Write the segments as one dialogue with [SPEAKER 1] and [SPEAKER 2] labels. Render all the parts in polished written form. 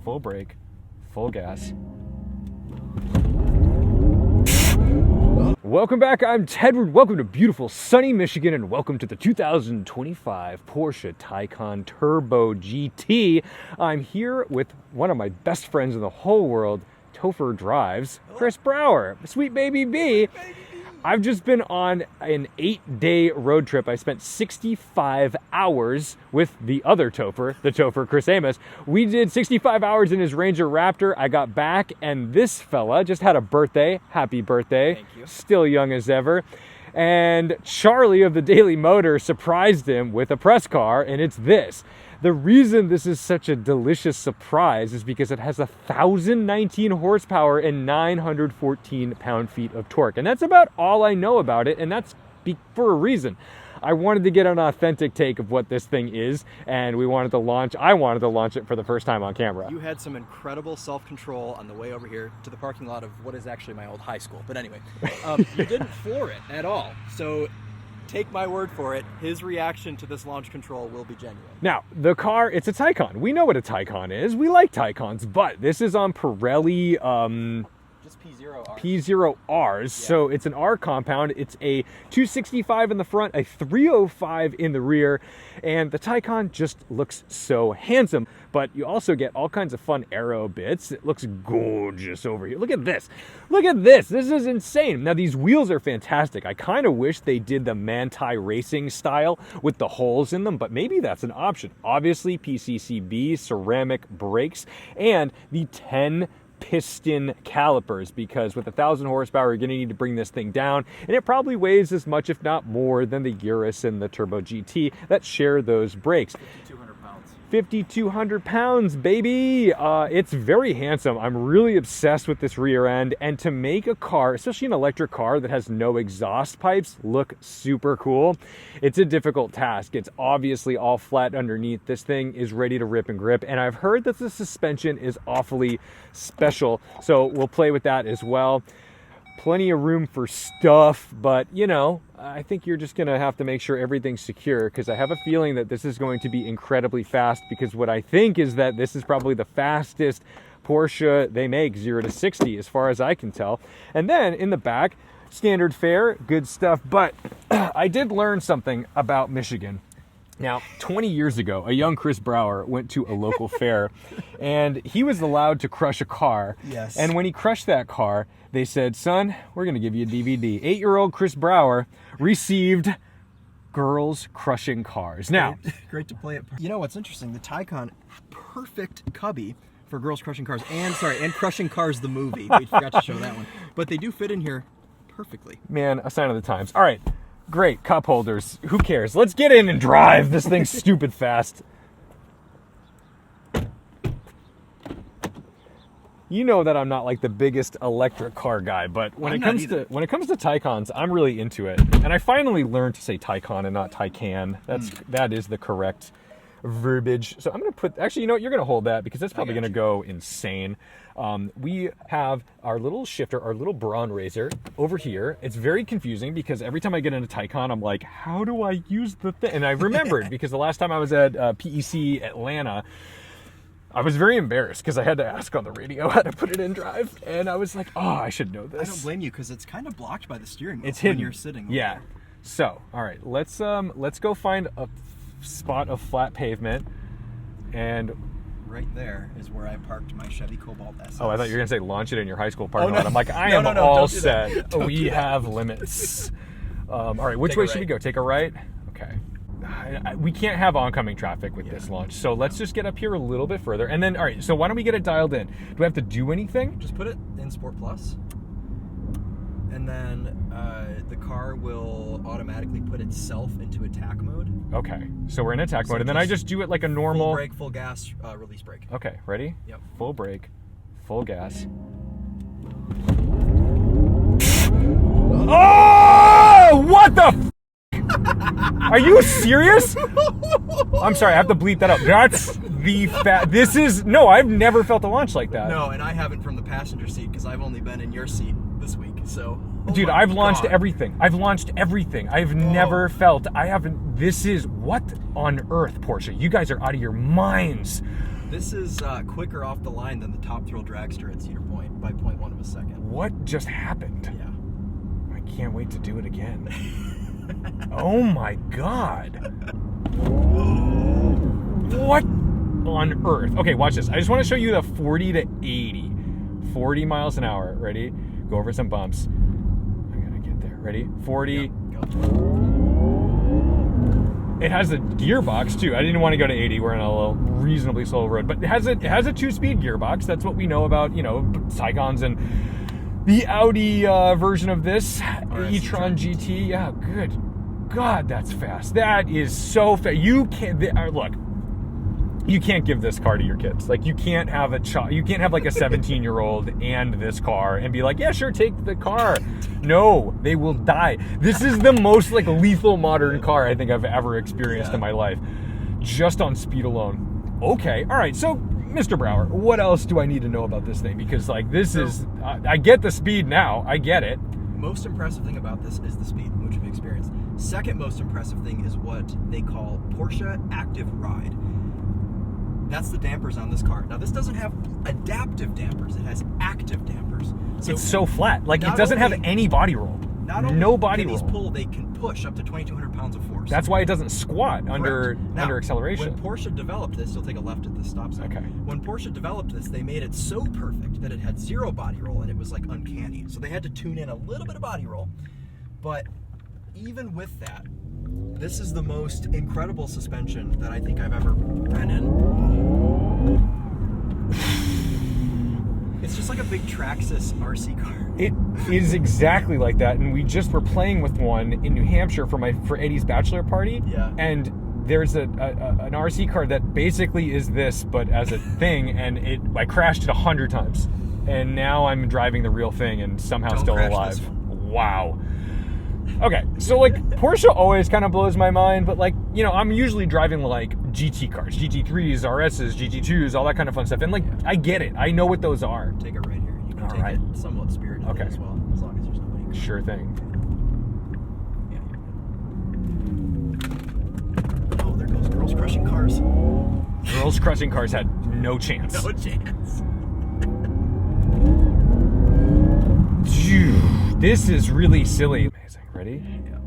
[SPEAKER 1] full brake, full gas. Welcome back, I'm Tedward. Welcome to beautiful sunny Michigan, and welcome to the 2025 Porsche Taycan Turbo GT. I'm here with one of my best friends in the whole world, Topher Drives, Chris Brower, sweet baby B. I've just been on an 8-day road trip. I spent 65 hours with the other Topher, the Topher Chris Amos. We did 65 hours in his Ranger Raptor. I got back, and this fella just had a birthday. Happy birthday.
[SPEAKER 2] Thank you.
[SPEAKER 1] Still young as ever. And Charlie of the Daily Motor surprised him with a press car, and it's this. The reason this is such a delicious surprise is because it has 1,019 horsepower and 914 pound-feet of torque. And that's about all I know about it, and that's for a reason. I wanted to get an authentic take of what this thing is, and I wanted to launch it for the first time on camera.
[SPEAKER 2] You had some incredible self-control on the way over here to the parking lot of what is actually my old high school. But anyway, you didn't floor it at all. So take my word for it, his reaction to this launch control will be genuine.
[SPEAKER 1] Now, the car, it's a Taycan. We know what a Taycan is. We like Taycans, but this is on Pirelli
[SPEAKER 2] Just P0Rs.
[SPEAKER 1] P0Rs, so it's an R compound. It's a 265 in the front, a 305 in the rear, and the Taycan just looks so handsome. But you also get all kinds of fun aero bits. It looks gorgeous over here. Look at this. Look at this. This is insane. Now, these wheels are fantastic. I kind of wish they did the Manti Racing style with the holes in them, but maybe that's an option. Obviously, PCCB, ceramic brakes, and the 10 piston calipers, because with 1,000 horsepower, you're going to need to bring this thing down, and it probably weighs as much, if not more, than the Urus and the Turbo GT that share those brakes.
[SPEAKER 2] 5,200 pounds.
[SPEAKER 1] 5,200 pounds, baby. It's very handsome. I'm really obsessed with this rear end, and to make a car, especially an electric car that has no exhaust pipes, look super cool, it's a difficult task. It's obviously all flat underneath. This thing is ready to rip and grip, and I've heard that the suspension is awfully special, so we'll play with that as well. Plenty of room for stuff, but you know, I think you're just gonna have to make sure everything's secure, because I have a feeling that this is going to be incredibly fast, because what I think is that this is probably the fastest Porsche they make 0 to 60 as far as I can tell. And then in the back, standard fare, good stuff. But I did learn something about Michigan. Now, 20 years ago, a young Chris Brower went to a local fair, and he was allowed to crush a car.
[SPEAKER 2] Yes.
[SPEAKER 1] And when he crushed that car, they said, son, we're going to give you a DVD. 8-year-old Chris Brower received Girls Crushing Cars. Now,
[SPEAKER 2] Great to play it. You know what's interesting? The Taycan, perfect cubby for Girls Crushing Cars. And Crushing Cars the movie. We forgot to show that one. But they do fit in here perfectly.
[SPEAKER 1] man, a sign of the times. All right, great, cup holders. Who cares? Let's get in and drive. This thing's stupid fast. You know that I'm not like the biggest electric car guy, but when it comes to Taycans, I'm really into it. And I finally learned to say Taycan and not Taycan. That is the correct verbiage. So I'm going to put, actually, you know what? You're going to hold that, because that's probably going to go insane. We have our little shifter, our little Braun Razor over here. It's very confusing, because every time I get into Taycan, I'm like, how do I use the thing? And I remembered, because the last time I was at PEC Atlanta, I was very embarrassed, because I had to ask on the radio how to put it in drive, and I was like, oh, I should know this.
[SPEAKER 2] I don't blame you, because it's kind of blocked by the steering wheel.
[SPEAKER 1] It's hidden.
[SPEAKER 2] When you're sitting.
[SPEAKER 1] Yeah. So, all right, let's go find a spot of flat pavement, and
[SPEAKER 2] right there is where I parked my Chevy Cobalt SS.
[SPEAKER 1] oh, I thought you were gonna say launch it in your high school parking
[SPEAKER 2] no.
[SPEAKER 1] lot. I'm like, I am
[SPEAKER 2] No,
[SPEAKER 1] all
[SPEAKER 2] don't do
[SPEAKER 1] set.
[SPEAKER 2] that. Don't
[SPEAKER 1] We
[SPEAKER 2] do that.
[SPEAKER 1] have limits. All right, which
[SPEAKER 2] Take
[SPEAKER 1] way
[SPEAKER 2] a
[SPEAKER 1] should we
[SPEAKER 2] right.
[SPEAKER 1] go? Take a right? Okay. We can't have oncoming traffic with this launch, so let's just get up here a little bit further, and then, all right, so why don't we get it dialed in? Do we have to do anything?
[SPEAKER 2] Just put it in Sport Plus, and then the car will automatically put itself into attack mode.
[SPEAKER 1] Okay, so we're in attack
[SPEAKER 2] So
[SPEAKER 1] mode, and then I just do it like a normal...
[SPEAKER 2] Full brake, full gas, release brake.
[SPEAKER 1] Okay, ready?
[SPEAKER 2] Yep.
[SPEAKER 1] Full brake, full gas. Oh! What the f? Are you serious? I'm sorry, I have to bleep that up. That's the this is... No, I've never felt a launch like that.
[SPEAKER 2] No, and I haven't from the passenger seat, because I've only been in your seat this week, so...
[SPEAKER 1] Dude, I've launched everything. I've launched everything. I've never felt... I haven't... This is... What on earth, Porsche? You guys are out of your minds.
[SPEAKER 2] This is quicker off the line than the Top Thrill Dragster at Cedar Point by 0.1 of a second.
[SPEAKER 1] What just happened?
[SPEAKER 2] Yeah.
[SPEAKER 1] I can't wait to do it again. Oh my God. What on earth? Okay, watch this. I just want to show you the 40 to 80. 40 miles an hour. Ready? Go over some bumps. I gotta get there. Ready? 40.
[SPEAKER 2] Yep, go.
[SPEAKER 1] It has a gearbox too. I didn't want to go to 80. We're on a little reasonably slow road, but it has a 2-speed gearbox. That's what we know about, you know, Taycans and the Audi version of this e-tron GT. Yeah, good God, that's fast. That is so fast. You can't look. You can't give this car to your kids. Like, you can't have you can't have like a 17-year-old and this car and be like, yeah, sure, take the car. No, they will die. This is the most like lethal modern car I think I've ever experienced in my life, just on speed alone. Okay, all right. So, Mr. Brower, what else do I need to know about this thing? Because like this is, I get the speed now. I get it.
[SPEAKER 2] Most impressive thing about this is the speed, which we've experienced. Second most impressive thing is what they call Porsche Active Ride. That's the dampers on this car. Now, this doesn't have adaptive dampers. It has active dampers. So
[SPEAKER 1] it's so flat. Like, it doesn't have any body roll. No body roll.
[SPEAKER 2] Pull, they can push up to 2,200 pounds of force.
[SPEAKER 1] That's why it doesn't squat under acceleration.
[SPEAKER 2] When Porsche developed this, you'll take a left at this stop sign.
[SPEAKER 1] Okay.
[SPEAKER 2] When Porsche developed this, they made it so perfect that it had zero body roll, and it was like uncanny. So they had to tune in a little bit of body roll. But even with that, this is the most incredible suspension that I think I've ever been in. It's just like a big Traxxas RC car.
[SPEAKER 1] It is exactly like that, and we just were playing with one in New Hampshire for Eddie's bachelor party.
[SPEAKER 2] Yeah.
[SPEAKER 1] And there's an RC car that basically is this, but as a thing, and I crashed it 100 times, and now I'm driving the real thing and somehow still alive. Wow. Okay, so like Porsche always kind of blows my mind, but like, you know, I'm usually driving like GT cars, GT3s, RSs, GT2s, all that kind of fun stuff. And like, I get it. I know what those are.
[SPEAKER 2] Take it right here. You can take it somewhat spiritedly as well, as long as there's nobody.
[SPEAKER 1] Sure thing.
[SPEAKER 2] Yeah. Oh, there goes Girls Crushing Cars.
[SPEAKER 1] Girls Crushing Cars had no chance.
[SPEAKER 2] No chance.
[SPEAKER 1] This is really silly. Amazing. Ready?
[SPEAKER 2] Yeah.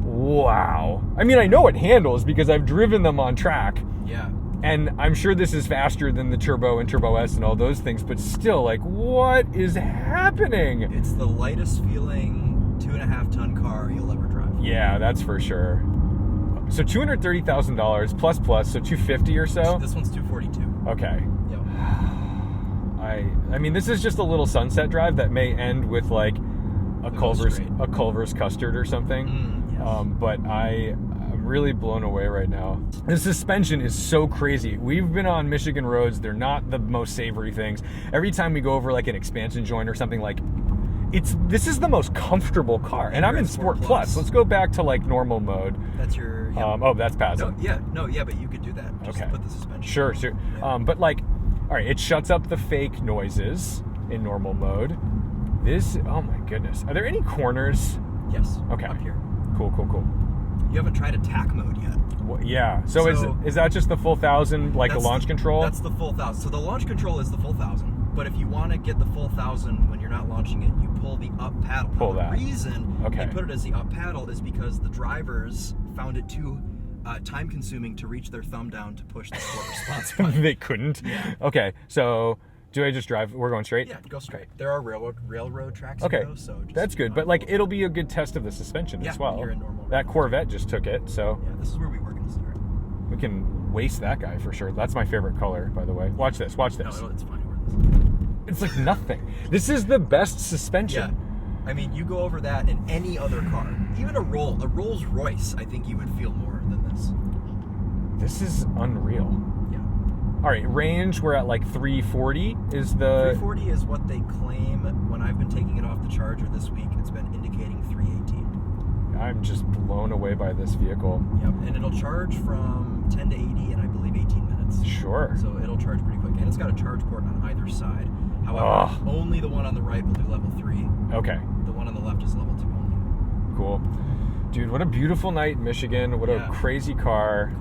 [SPEAKER 1] Wow. I mean, I know it handles because I've driven them on track.
[SPEAKER 2] Yeah.
[SPEAKER 1] And I'm sure this is faster than the Turbo and Turbo S and all those things, but still, like, what is happening?
[SPEAKER 2] It's the lightest feeling 2.5-ton car you'll ever drive.
[SPEAKER 1] Yeah, that's for sure. So $230,000 plus, so $250 or so?
[SPEAKER 2] This one's $242.
[SPEAKER 1] Okay.
[SPEAKER 2] Yep.
[SPEAKER 1] I mean, this is just a little sunset drive that may end with like a Culver's custard or something.
[SPEAKER 2] Yes.
[SPEAKER 1] But I'm really blown away right now. The suspension is so crazy. We've been on Michigan roads. They're not the most savory things. Every time we go over like an expansion joint or something, like this is the most comfortable car. And I'm in Sport Plus. Let's go back to like normal mode.
[SPEAKER 2] That's your... Yep.
[SPEAKER 1] Oh, that's passive.
[SPEAKER 2] No, but you could do that. Just put the suspension.
[SPEAKER 1] Sure.
[SPEAKER 2] Yeah.
[SPEAKER 1] But like, all right, it shuts up the fake noises in normal mode. Oh my goodness. Are there any corners?
[SPEAKER 2] Yes.
[SPEAKER 1] Okay.
[SPEAKER 2] Up here.
[SPEAKER 1] Cool.
[SPEAKER 2] You haven't tried attack mode yet.
[SPEAKER 1] Well, yeah. So is that just the full 1,000, like the launch control?
[SPEAKER 2] That's the full 1,000. So the launch control is the full 1,000. But if you want to get the full 1,000 when you're not launching it, you pull the up paddle. The reason they put it as the up paddle is because the drivers found it too time consuming to reach their thumb down to push the sport response button.
[SPEAKER 1] They couldn't?
[SPEAKER 2] Yeah.
[SPEAKER 1] Okay, so do I just drive? We're going straight?
[SPEAKER 2] Yeah, go straight. There are railroad tracks.
[SPEAKER 1] Okay,
[SPEAKER 2] though, so just
[SPEAKER 1] that's good. But like, it'll be a good test of the suspension as well.
[SPEAKER 2] You're in normal
[SPEAKER 1] that Corvette just took it, so
[SPEAKER 2] yeah, this is where we were going to start.
[SPEAKER 1] We can waste that guy for sure. That's my favorite color, by the way. Watch this.
[SPEAKER 2] No, it's fine.
[SPEAKER 1] It's like nothing. This is the best suspension.
[SPEAKER 2] Yeah. I mean, you go over that in any other car, even a Rolls Royce, I think you would feel more than this.
[SPEAKER 1] This is unreal.
[SPEAKER 2] Yeah.
[SPEAKER 1] All right, range, we're at like 340 is the...
[SPEAKER 2] 340 is what they claim. When I've been taking it off the charger this week, it's been indicating 318.
[SPEAKER 1] I'm just blown away by this vehicle.
[SPEAKER 2] Yep, and it'll charge from 10 to 80 in, I believe, 18 minutes.
[SPEAKER 1] Sure.
[SPEAKER 2] So it'll charge pretty quick. And it's got a charge port on either side. However, only the one on the right will do level 3.
[SPEAKER 1] Okay.
[SPEAKER 2] The one on the left is level 2 only.
[SPEAKER 1] Cool. Dude, what a beautiful night in Michigan. What a crazy car.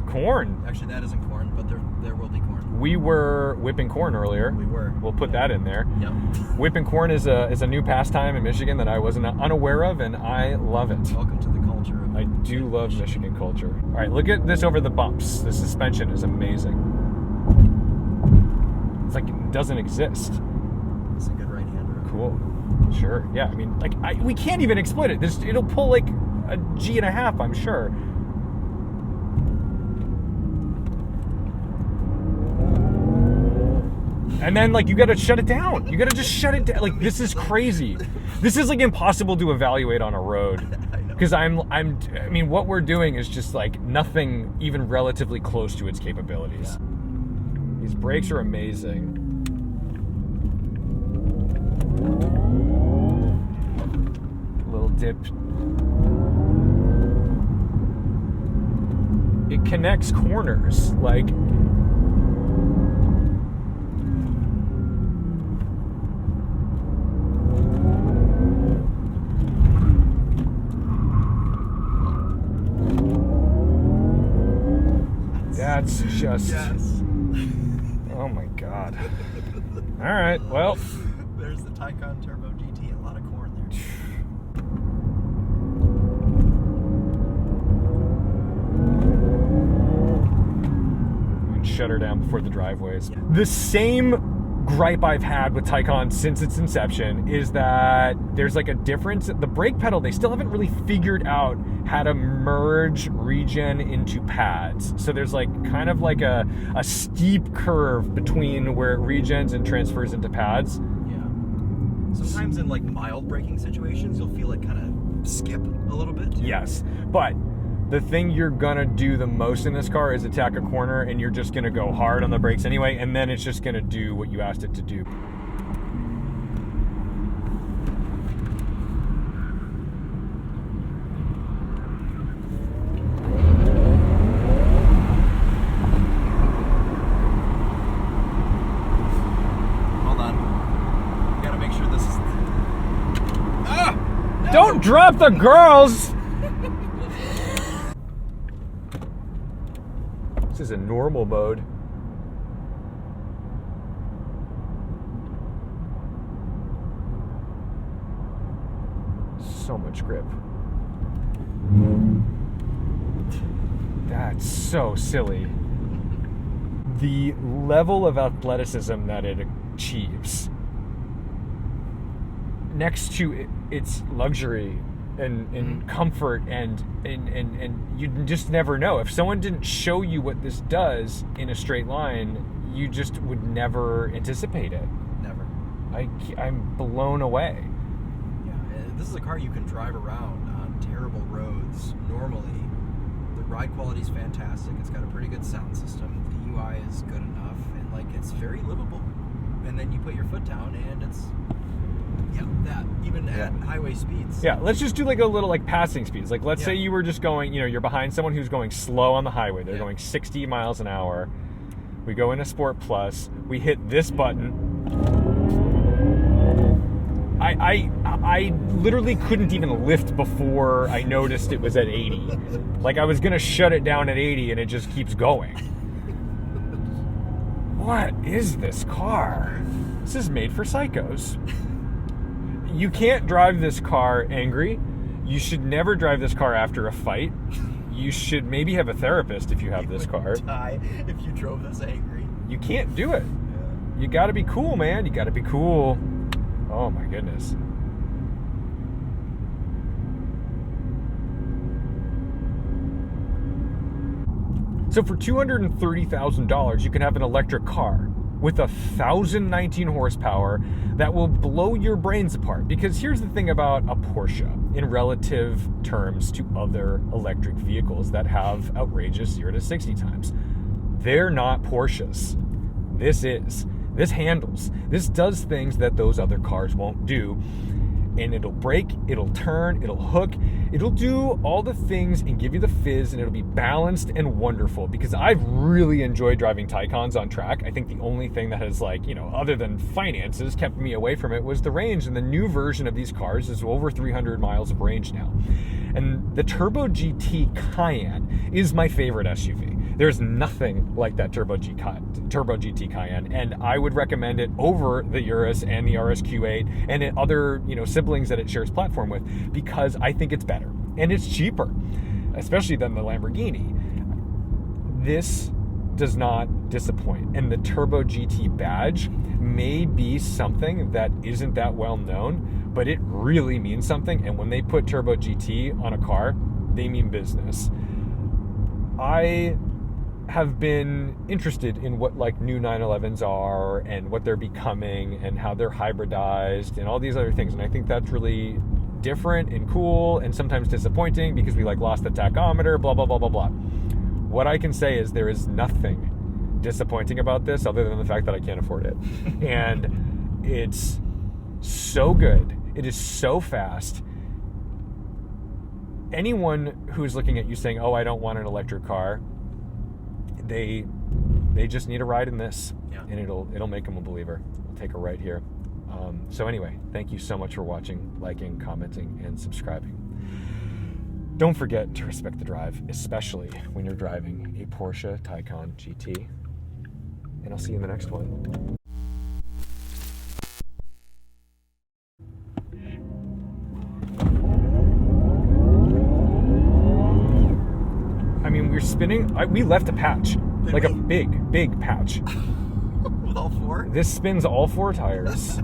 [SPEAKER 1] Corn.
[SPEAKER 2] Actually, that isn't corn, but there will be corn.
[SPEAKER 1] We were whipping corn earlier.
[SPEAKER 2] We were.
[SPEAKER 1] We'll put that in there.
[SPEAKER 2] Yep.
[SPEAKER 1] Whipping corn is a new pastime in Michigan that I wasn't unaware of, and I love it.
[SPEAKER 2] Welcome to the culture.
[SPEAKER 1] I do love Michigan culture. All right, look at this over the bumps. The suspension is amazing. It's like it doesn't exist.
[SPEAKER 2] It's a good right-hander.
[SPEAKER 1] Cool. Sure. Yeah. I mean, we can't even exploit it. It'll pull like a G&a-half, I'm sure. And then you got to shut it down. You got to just shut it down. This is crazy. This is impossible to evaluate on a road. Because I mean, what we're doing is just nothing even relatively close to its capabilities. Yeah. These brakes are amazing. Little dip. It connects corners. That's just... Yes. Oh my God. All right, well.
[SPEAKER 2] There's the Taycan Turbo GT, a lot of corn there.
[SPEAKER 1] And shut her down before the driveways. Yeah. The same gripe I've had with Taycan since its inception is that there's a difference. The brake pedal, they still haven't really figured out how to merge regen into pads. So there's kind of a steep curve between where it regens and transfers into pads.
[SPEAKER 2] Yeah. Sometimes in mild braking situations, you'll feel it kind of skip a little bit.
[SPEAKER 1] Yes, but the thing you're gonna do the most in this car is attack a corner, and you're just gonna go hard on the brakes anyway, and then it's just gonna do what you asked it to do.
[SPEAKER 2] Hold on. We gotta make sure this is...
[SPEAKER 1] No! Don't drop the girls! This is a normal mode. So much grip. That's so silly. The level of athleticism that it achieves, next to its luxury and comfort and you just never know. If someone didn't show you what this does in a straight line, you just would never anticipate it.
[SPEAKER 2] Never.
[SPEAKER 1] I'm blown away.
[SPEAKER 2] Yeah, this is a car you can drive around on terrible roads normally. The ride quality is fantastic. It's got a pretty good sound system. The UI is good enough, and it's very livable. And then you put your foot down, and it's that even at highway speeds.
[SPEAKER 1] Yeah, let's just do a little passing speeds. Let's say you were just going, you're behind someone who's going slow on the highway. They're going 60 miles an hour. We go into Sport Plus. We hit this button. I literally couldn't even lift before I noticed it was at 80. I was gonna shut it down at 80, and it just keeps going. What is this car? This is made for psychos. You can't drive this car angry. You should never drive this car after a fight. You should maybe have a therapist if you have this car.
[SPEAKER 2] Die if you drove this angry.
[SPEAKER 1] You can't do it. Yeah. You gotta be cool, man. You gotta be cool. Oh my goodness. So for $230,000, you can have an electric car with 1,019 horsepower that will blow your brains apart. Because here's the thing about a Porsche in relative terms to other electric vehicles that have outrageous 0 to 60 times. They're not Porsches. This is. This handles. This does things that those other cars won't do. and it'll brake, it'll turn, it'll hook, it'll do all the things and give you the fizz, and it'll be balanced and wonderful. Because I've really enjoyed driving Taycans on track. I think the only thing that has, like, you know, other than finances, kept me away from it was the range. And the new version of these cars is over 300 miles of range now. And the Turbo GT Cayenne is my favorite SUV. There's nothing like that Turbo GT Cayenne, and I would recommend it over the Urus and the RSQ8 and the other, you know, siblings that it shares platform with, because I think it's better and it's cheaper, especially than the Lamborghini. This does not disappoint, and the Turbo GT badge may be something that isn't that well known, but it really means something. And when they put Turbo GT on a car, they mean business. I have been interested in what, like, new 911s are and what they're becoming and how they're hybridized and all these other things. And I think that's really different and cool and sometimes disappointing because we, like, lost the tachometer, blah, blah, blah, blah, blah. What I can say is there is nothing disappointing about this other than the fact that I can't afford it. And it's so good. It is so fast. Anyone who's looking at you saying, oh, I don't want an electric car, they just need a ride in this, and it'll make them a believer. We'll take a right here. So anyway, thank you so much for watching, liking, commenting, and subscribing. Don't forget to respect the drive, especially when you're driving a Porsche Taycan GT. And I'll see you in the next one. I mean, we're spinning. We left a patch, like a big patch.
[SPEAKER 2] With all four?
[SPEAKER 1] This spins all four tires.